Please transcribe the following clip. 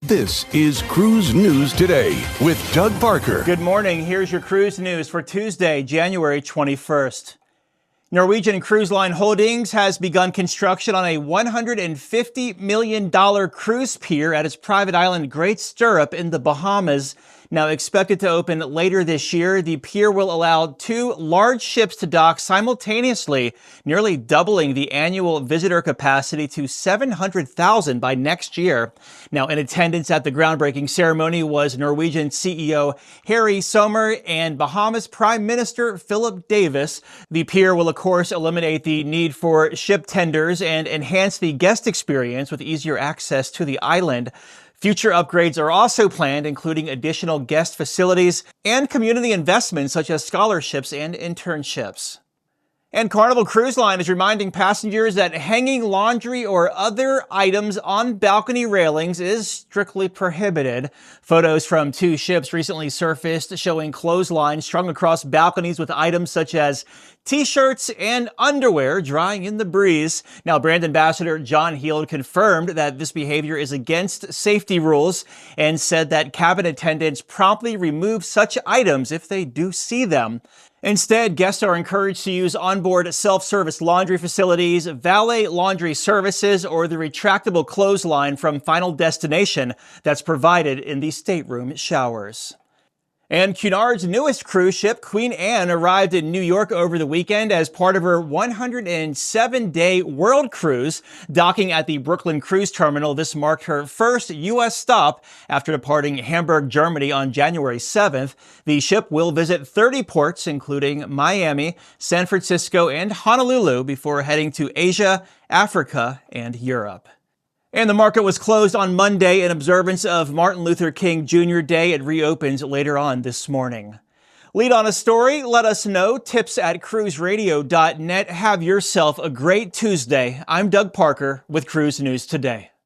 This is Cruise News Today with Doug Parker. Good morning. Here's your cruise news for Tuesday, January 21st. Norwegian Cruise Line Holdings has begun construction on a $150 million cruise pier at its private island Great Stirrup in the Bahamas. Now expected to open later this year, the pier will allow 2 large ships to dock simultaneously, nearly doubling the annual visitor capacity to 700,000 by next year. Now, in attendance at the groundbreaking ceremony was Norwegian CEO Harry Sommer and Bahamas Prime Minister Philip Davis. The pier will, of course, eliminate the need for ship tenders and enhance the guest experience with easier access to the island. Future upgrades are also planned, including additional guest facilities and community investments such as scholarships and internships. And Carnival Cruise Line is reminding passengers that hanging laundry or other items on balcony railings is strictly prohibited. Photos from 2 ships recently surfaced showing clotheslines strung across balconies with items such as T-shirts and underwear drying in the breeze. Now, brand ambassador John Heald confirmed that this behavior is against safety rules and said that cabin attendants promptly remove such items if they do see them. Instead, guests are encouraged to use onboard self-service laundry facilities, valet laundry services, or the retractable clothesline from Final Destination that's provided in the stateroom showers. And Cunard's newest cruise ship, Queen Anne, arrived in New York over the weekend as part of her 107-day world cruise. Docking at the Brooklyn Cruise Terminal, this marked her first U.S. stop after departing Hamburg, Germany on January 7th. The ship will visit 30 ports, including Miami, San Francisco, and Honolulu, before heading to Asia, Africa, and Europe. And the market was closed on Monday in observance of Martin Luther King Jr. Day. It reopens later on this morning. Lead on a story, let us know. Tips at cruiseradio.net. Have yourself a great Tuesday. I'm Doug Parker with Cruise News Today.